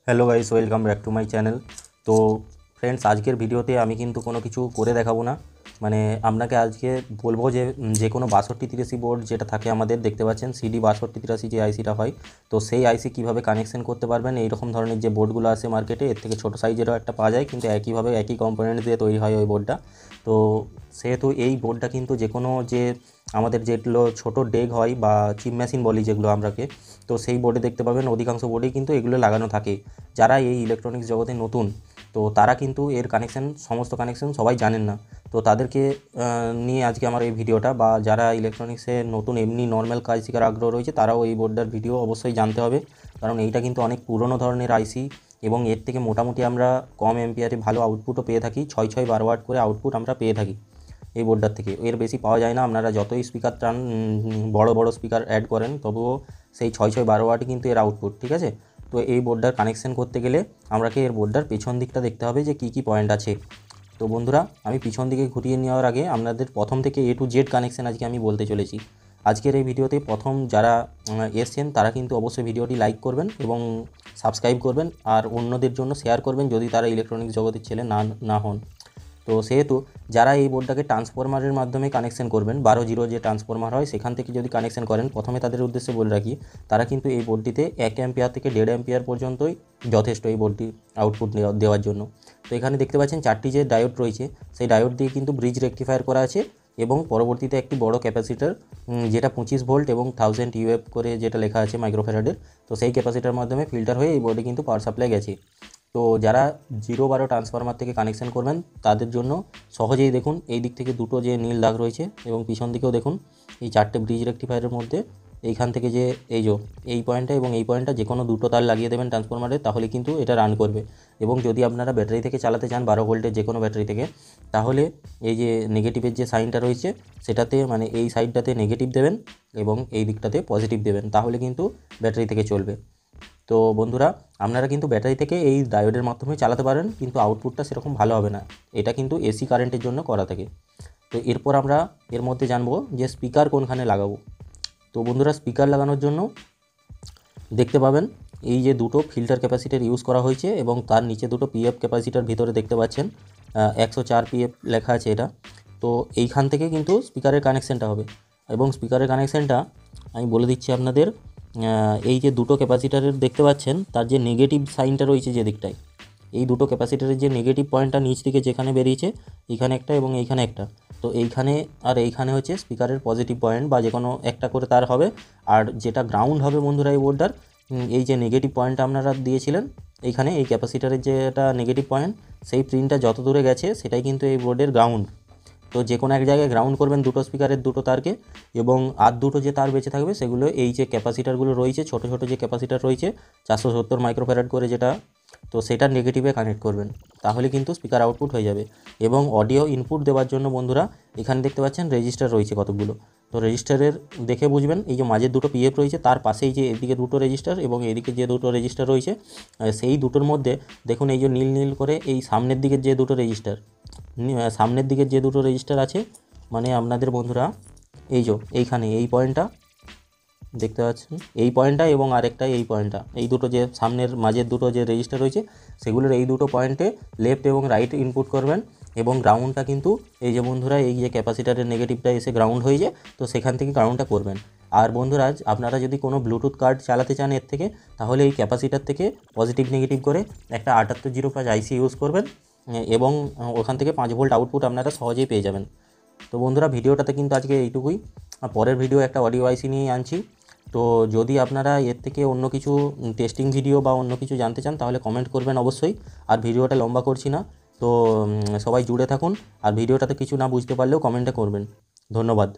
Hello guys, welcome back to my channel. তো friends, আজকের ভিডিওতে আমি কিন্তু কোনো কিছু করে দেখাবো না। মানে আপনাকে আজকে বলবো যে কোনো 6283 বোর্ড যেটা থাকে আমাদের, দেখতে পাচ্ছেন সিডি 6283 যে আইসিটা হয়, তো সেই আইসি কীভাবে কানেকশন করতে পারবেন। এইরকম ধরনের যে বোর্ডগুলো আসে মার্কেটে, এর থেকে ছোটো সাইজেরও একটা পাওয়া যায়, কিন্তু একইভাবে একই কম্পোনেন্ট দিয়ে তৈরি হয় ওই বোর্ডটা। তো সেহেতু এই বোর্ডটা কিন্তু যে কোনো যে আমাদের যেগুলো ছোটো ডেক হয় বা চিপ মেশিন বলি যেগুলো আমরাকে, তো সেই বোর্ডে দেখতে পাবেন অধিকাংশ বোর্ডেই কিন্তু এগুলো লাগানো থাকে। যারা এই ইলেকট্রনিক্স জগতে নতুন, তো তারা কিন্তু এর সমস্ত কানেকশন সবাই জানেন না। তো তাদেরকে নিয়ে আজকে আমার এই ভিডিওটা, বা যারা ইলেকট্রনিক্সে নতুন এমনি নর্মাল কাজ শেখার আগ্রহ রয়েছে তারাও এই বোর্ডটার ভিডিও অবশ্যই জানতে হবে, কারণ এইটা কিন্তু অনেক পুরনো ধরনের আইসি এবং এর থেকে মোটামুটি আমরা কম এম্পিয়ারে ভালো আউটপুটও পেয়ে থাকি। 6-6-12 ওয়াট করে আউটপুট আমরা পেয়ে থাকি এই বোর্ডটার থেকে। এর বেশি পাওয়া যায় না। আপনারা যতই স্পিকার টান, বড় বড় স্পিকার অ্যাড করেন, তবুও সেই 6-6-12 ওয়াটই কিন্তু এর আউটপুট, ঠিক আছে। তো এই বোর্ডটার কানেকশন করতে গেলে আমাকে এর বোর্ডটার পেছন দিকটা দেখতে হবে যে কী কী পয়েন্ট আছে। তো বন্ধুরা, আমি পিছন দিকে ঘুরিয়ে নেওয়ার আগে আপনাদের প্রথম থেকে A to Z কানেকশন আজকে আমি বলতে চলেছি। আজকের এই ভিডিওতে প্রথম যারা এসছেন তারা কিন্তু অবশ্যই ভিডিওটি লাইক করবেন এবং সাবস্ক্রাইব করবেন, আর অন্যদের জন্য শেয়ার করবেন যদি তারা ইলেকট্রনিক্স জগতের ছেলে না হন। তো সেহেতু যারা এই বোর্ডটাকে ট্রান্সফরমারের মাধ্যমে কানেকশন করবেন, 12 যে ট্রান্সফরমার হয় সেখান থেকে যদি কানেকশন করেন, প্রথমে তাদের উদ্দেশ্যে বলে রাখি, তারা কিন্তু এই বোর্ডটিতে 1 অ্যাম্পিয়ার থেকে 1.5 অ্যাম্পিয়ার পর্যন্তই যথেষ্ট এই বোর্ডটি আউটপুট দেওয়ার জন্য। তো এখানে দেখতে পাচ্ছেন 4টি যে ডায়োড রয়েছে, সেই ডায়োড দিয়ে কিন্তু ব্রিজ রেকটিফায়ার করা আছে, এবং পরবর্তীতে একটি বড় ক্যাপাসিটার, যেটা 25 ভোল্ট এবং 1000 ইউএফ করে যেটা লেখা আছে মাইক্রোফ্যারাডের, তো সেই ক্যাপাসিটার মাধ্যমে ফিল্টার হয়ে এই বোর্ডে কিন্তু পাওয়ার সাপ্লাই গেছে। তো যারা 0-12 ট্রান্সফরমার থেকে কানেকশন করবেন তাদের জন্য সহজেই দেখুন, এই দিক থেকে দুটো যে নীল দাগ রয়েছে এবং পিছন দিকেও দেখুন, এই 4টে ব্রিজ রেকটিফায়ারের মধ্যে এইখান থেকে যে এই পয়েন্টটা এবং এই পয়েন্টটা যে কোনো দুটো তার লাগিয়ে দেবেন ট্রান্সফরমারে, তাহলে কিন্তু এটা রান করবে। এবং যদি আপনারা ব্যাটারি থেকে চালাতে চান, 12 ভোল্টের যে কোনো ব্যাটারি থেকে, তাহলে এই যে নেগেটিভের যে সাইনটা রয়েছে সেটাতে, মানে এই সাইডটাতে নেগেটিভ দেবেন এবং এই দিকটাতে পজিটিভ দেবেন, তাহলে কিন্তু ব্যাটারি থেকে চলবে। তো বন্ধুরা, আপনারা কিন্তু ব্যাটারি থেকে এই ডায়োডের মাধ্যমে চালাতে পারেন, কিন্তু আউটপুটটা সেরকম ভালো হবে না। এটা কিন্তু এসি কারেন্টের জন্য করা থাকে। তো এরপর আমরা এর মধ্যে জানবো যে স্পিকার কোনখানে লাগাবো। তো বন্ধুরা, স্পিকার লাগানোর জন্য দেখতে পাবেন এই যে দুটো ফিল্টার ক্যাপাসিটার ইউজ করা হয়েছে, এবং তার নিচে দুটো পিএফ ক্যাপাসিটার ভিতরে দেখতে পাচ্ছেন 104 পিএফ লেখা আছে এটা। তো এইখান থেকে কিন্তু স্পিকারের কানেকশানটা হবে, এবং স্পিকারের কানেকশানটা আমি বলে দিচ্ছি আপনাদের। এই যে দুটো ক্যাপাসিটারের দেখতে পাচ্ছেন, তার যে নেগেটিভ সাইনটা রয়েছে যে দিকটায়, এই দুটো ক্যাপাসিটারের যে নেগেটিভ পয়েন্টটা নিচ থেকে যেখানে বেরিয়েছে, এইখানে একটা এবং এইখানে একটা, তো এইখানে আর এইখানে হচ্ছে স্পিকারের পজিটিভ পয়েন্ট, বা যে কোনো একটা করে তার হবে। আর যেটা গ্রাউন্ড হবে বন্ধুরা এই বোর্ডটার, এই যে নেগেটিভ পয়েন্টটা আপনারা দিয়েছিলেন এইখানে, এই ক্যাপাসিটারের যেটা নেগেটিভ পয়েন্ট, সেই প্রিন্টটা যত দূরে গেছে সেটাই কিন্তু এই বোর্ডের গ্রাউন্ড। তো যে কোনো এক জায়গায় গ্রাউন্ড করবেন দুটো স্পিকারের দুটো তারকে, এবং আর দুটো যে তার বেঁচে থাকবে সেগুলো এই যে ক্যাপাসিটারগুলো রয়েছে, ছোটো ছোটো যে ক্যাপাসিটার রয়েছে 470 মাইক্রোফ্যারাড করে যেটা, তো সেটা নেগেটিভে কানেক্ট করবেন, তাহলে কিন্তু স্পিকার আউটপুট হয়ে যাবে। এবং অডিও ইনপুট দেওয়ার জন্য বন্ধুরা, এখানে দেখতে পাচ্ছেন রেজিস্টার রয়েছে কতগুলো। তো রেজিস্টারের দেখে বুঝবেন, এই যে মাঝের দুটো পিএফ রয়েছে, তার পাশেই যে এদিকে দুটো রেজিস্টার এবং এদিকে যে দুটো রেজিস্টার রয়েছে, সেই দুটোর মধ্যে দেখুন এই যে নীল নীল করে এই সামনের দিকের যে দুটো রেজিস্টার, সামনের দিকের যে দুটো রেজিস্টার আছে, মানে আপনাদের বন্ধুরা এই যে এইখানে এই পয়েন্টটা দেখতে পাচ্ছেন, এই পয়েন্টটা এবং আরেকটা এই পয়েন্টটা, এই দুটো যে সামনের মাঝের দুটো যে রেজিস্টার রয়েছে সেগুলোর এই দুটো পয়েন্টে লেফট এবং রাইট ইনপুট করবেন। এবং গ্রাউন্ডটা কিন্তু এই যে বন্ধুরা, এই যে ক্যাপাসিটারের নেগেটিভটা এসে গ্রাউন্ড হয়ে যায়, তো সেখান থেকে গ্রাউন্ডটা করবেন। আর বন্ধুরা, আপনারা যদি কোনো ব্লুটুথ কার্ড চালাতে চান এর থেকে, তাহলে এই ক্যাপাসিটার থেকে পজিটিভ নেগেটিভ করে একটা 7805 আইসি ইউজ করবেন, এবং ওখান থেকে 5 ভোল্ট আউটপুট আপনারা সহজেই পেয়ে যাবেন। তো বন্ধুরা, ভিডিওটাতে কিন্তু আজকে এইটুকুই। পরের ভিডিও একটা অডিও আইসি নিয়ে আনছি। তো যদি আপনারা এর থেকে অন্য কিছু টেস্টিং ভিডিও বা অন্য কিছু জানতে চান, তাহলে কমেন্ট করবেন অবশ্যই। আর ভিডিওটা লম্বা করছি না, তো সবাই জুড়ে থাকুন। আর ভিডিওটাতে কিছু না বুঝতে পারলেও কমেন্টে করবেন। ধন্যবাদ।